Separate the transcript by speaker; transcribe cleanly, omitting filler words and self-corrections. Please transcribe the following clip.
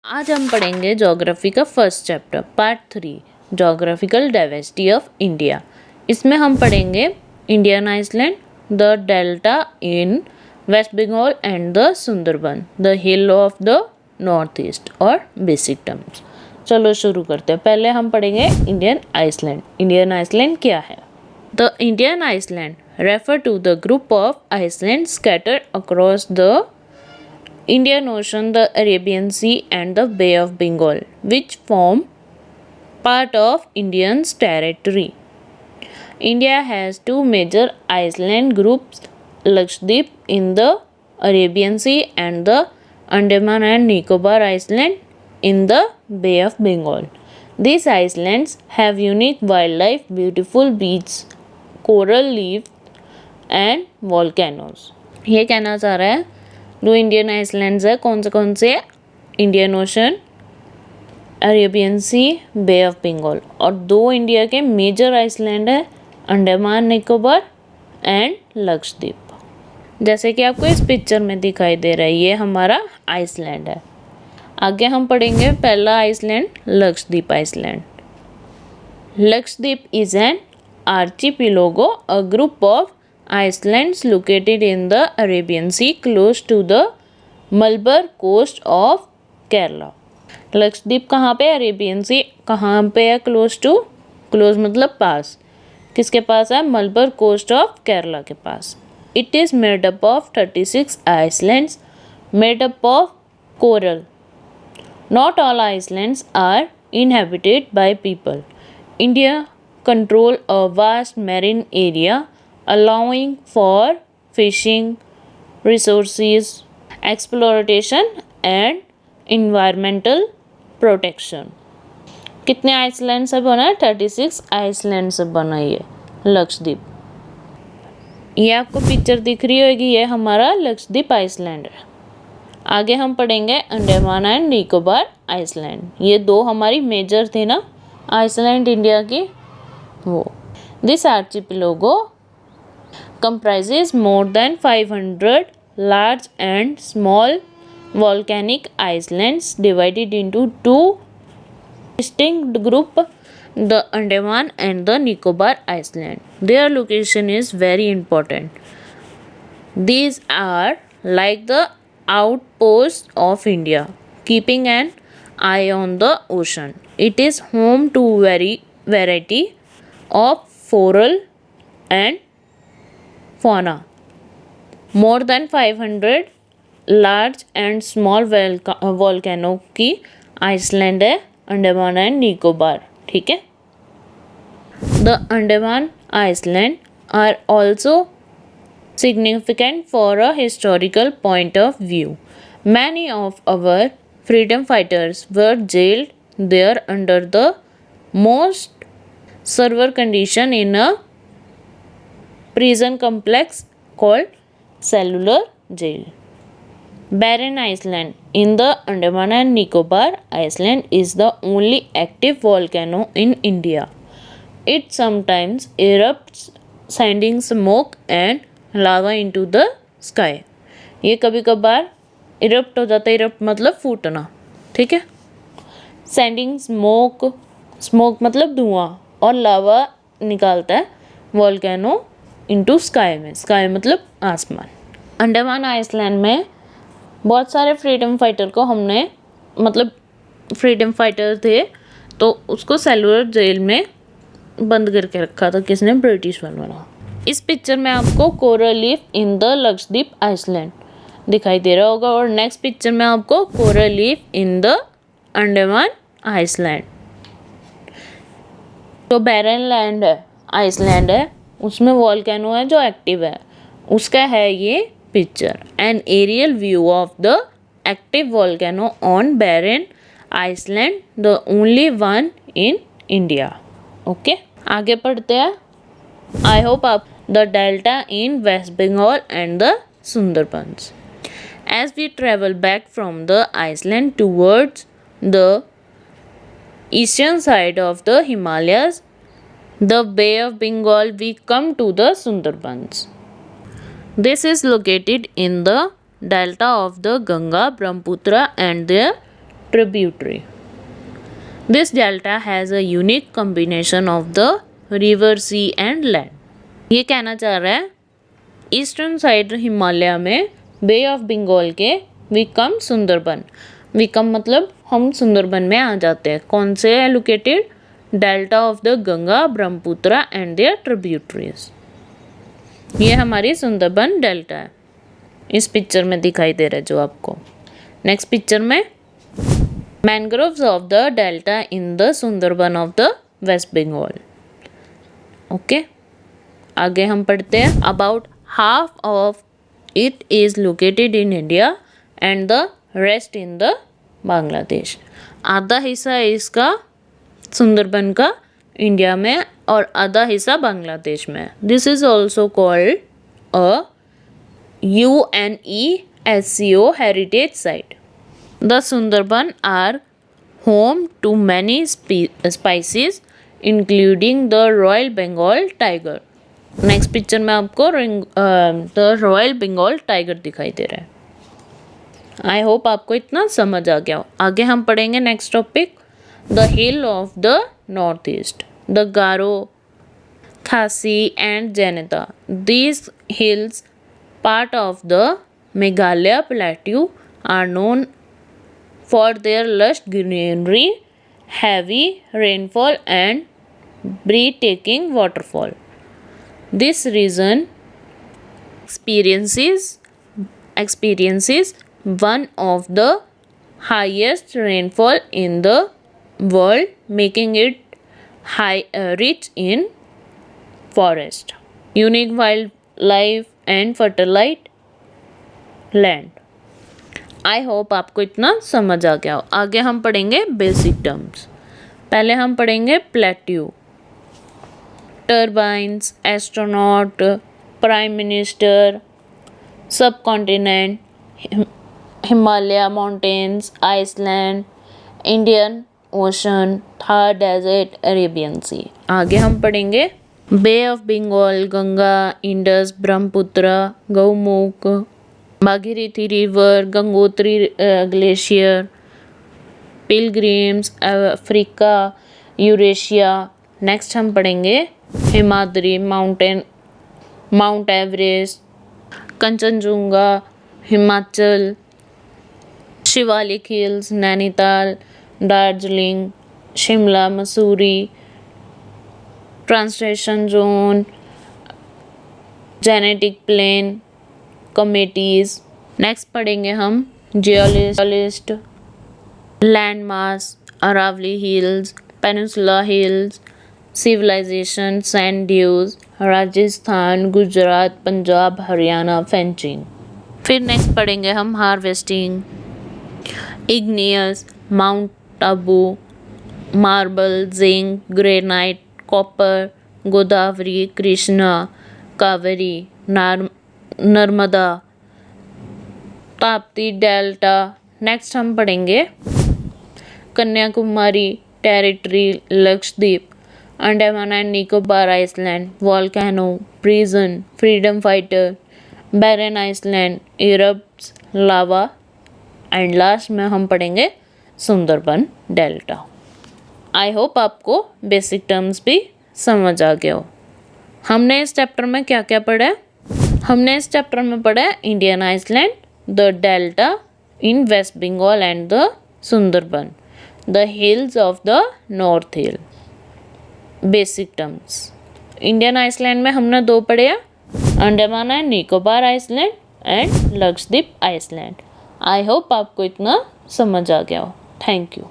Speaker 1: आज हम पढ़ेंगे ज्योग्राफी का first chapter part 3 geographical diversity of India. इसमें हम पढ़ेंगे Indian island, the delta in West Bengal and the Sundarban, the hill of the north east और बेसिक टर्म्स। चलो शुरू करते हैं। पहले हम पढ़ेंगे इंडियन आइसलैंड। इंडियन आइसलैंड क्या है? The Indian island refer to the group of island scattered across the Indian Ocean, the Arabian Sea and the Bay of Bengal, which form part of Indian's territory. India has two major island groups, Lakshadweep in the Arabian Sea and the Andaman and Nicobar Island in the Bay of Bengal. These islands have unique wildlife, beautiful beaches, coral reefs and volcanoes. ये कहना चाह रहा है दो Indian islands है। कौन से Indian Ocean, Arabian Sea, Bay of Bengal. और दो इंडिया के मेजर आइसलैंड है, अंडमान निकोबार एंड लक्षद्वीप। जैसे कि आपको इस पिक्चर में दिखाई दे रहा है, ये हमारा आइसलैंड है। आगे हम पढ़ेंगे पहला island, Lakshadweep island. Lakshadweep is an archipelago, a group of islands located in the Arabian Sea close to the Malabar coast of Kerala. Lakshadweep कहाँ पे? अरेबियन सी कहाँ पे है? क्लोज टू, क्लोज मतलब पास। किसके पास है? मलबार कोस्ट ऑफ केरला के पास। It is made up of 36 islands made up of coral. Not all islands are inhabited by people. India control a vast marine area allowing for fishing, resources exploitation and environmental protection. कितने Iceland से बना है? 36 Iceland से बना ये लक्षद्वीप। ये आपको picture दिख रही होगी, ये हमारा लक्षद्वीप आइसलैंड है। आगे हम पढ़ेंगे अंडमान एंड निकोबार आइसलैंड। ये दो हमारी मेजर थे ना आइसलैंड इंडिया की, वो। This archipelago comprises more than 500 large and small volcanic islands divided into two distinct groups, the Andaman and the Nicobar Island. Their location is very important. These are like the outposts of India, keeping an eye on the ocean. It is home to variety of floral and fauna. More than 500 large and small volcano की Iceland है Andaman and Nicobar. ठीक है। The Andaman Islands are also significant for a historical point of view. Many of our freedom fighters were jailed there under the most severe condition in a prison complex called Cellular Jail. Barren Island in the Andaman and Nicobar Island is the only active volcano in India. It sometimes erupts, sending smoke and lava into the sky. ये कभी कभार erupt हो जाता है। Erupt मतलब फूटना, ठीक है। Sending smoke, smoke मतलब धुआं, और लावा निकालता है वॉल्केनो इनटू स्काई में। स्काई मतलब आसमान। अंडमान आइसलैंड में बहुत सारे फ्रीडम फाइटर को हमने, मतलब फ्रीडम फाइटर थे तो उसको सेलुलर जेल में बंद करके रखा था। किसने? ब्रिटिश वालों ने। इस पिक्चर में आपको coral reef in the Lakshadweep island दिखाई दे रहा होगा, और नेक्स्ट पिक्चर में आपको coral reef in the Andaman island. तो बैरन लैंड है, आइसलैंड है, उसमें वॉल्केनो है जो एक्टिव है, उसका है ये picture. An aerial view of the active volcano on Barren island, the only one in India. Okay, आगे पढ़ते हैं। आई होप आप the delta in West Bengal and the Sundarbans. As we travel back from the island towards the eastern side of the Himalayas, the Bay of Bengal, we come to the Sundarbans. This is located in the delta of the Ganga, Brahmaputra and their tributary. This delta has a unique combination of the river, sea and land. ये कहना चाह रहा है eastern side Himalaya में बे of Bengal के we come Sundarban. We come मतलब हम सुंदरबन में आ जाते हैं। कौन से है located? Delta of the Ganga, Brahmaputra and their tributaries. ये हमारी सुंदरबन डेल्टा है, इस पिक्चर में दिखाई दे रहा है जो आपको। नेक्स्ट पिक्चर में mangroves of the delta in the Sundarban of the West Bengal. Okay, आगे हम पढ़ते हैं। About half of it is located in India and the rest in the Bangladesh. आधा हिस्सा है इसका सुंदरबन का इंडिया में और आधा हिस्सा बांग्लादेश में। This is also called a UNESCO heritage site. The Sundarban are home to many species including the Royal Bengal tiger. Next picture में आपको द रॉयल बंगाल टाइगर दिखाई दे रहा है। आई होप आपको इतना समझ आ गया हो। आगे हम पढ़ेंगे next topic, the hill of the north east, the Garo, Khasi and Jaintia. These hills part of the Meghalaya plateau are known for their lush greenery, heavy rainfall and breathtaking waterfall. This region experiences one of the highest rainfall in the world, making it rich in forest, unique wildlife and फर्टिलाइट land. I hope आपको इतना समझ आ गया हो। आगे हम पढ़ेंगे basic terms. पहले हम पढ़ेंगे plateau, turbines, astronaut, prime minister, subcontinent, Himalaya mountains, island, Indian ocean, Thar desert, Arabian sea. आगे हम पढ़ेंगे bay of Bengal, Ganga, Indus, Brahmaputra, Gaumukh, Bhagirathi river, Gangotri glacier, pilgrims, Africa, Eurasia. Next हम पढ़ेंगे Himadri mountain, mount Everest, Kanchenjunga, Himachal, Shivalik hills, Nainital, Darjeeling, Shimla, Mussoorie, translation zone, genetic plain, committees. Next पढ़ेंगे हम geologist, land mass, Aravalli hills, peninsula hills, civilisation, sand dues, Rajasthan, Gujarat, Punjab, Haryana, fencing. फिर next पढ़ेंगे हम harvesting, igneous, mount Abu, marble, zinc, granite, copper, Godavari, Krishna, Kaveri, Narmada, Tapti delta. Next हम पढ़ेंगे Kanyakumari territory, Lakshadweep, Andaman and Nicobar island, volcano, prison, freedom fighter, barren island, erupts, lava and last में हम पढ़ेंगे Sundarban delta. I hope आपको basic terms भी समझ आ गया हो। हमने इस चैप्टर में क्या क्या पढ़ा है? हमने इस चैप्टर में पढ़ा है Indian island, the delta in West Bengal and the Sundarban, the hills of the north hill. Basic terms Indian island में हमने दो पढ़े हैं, Andaman and Nicobar island and Lakshadweep island. I hope आपको इतना समझ आ गया हो। Thank you.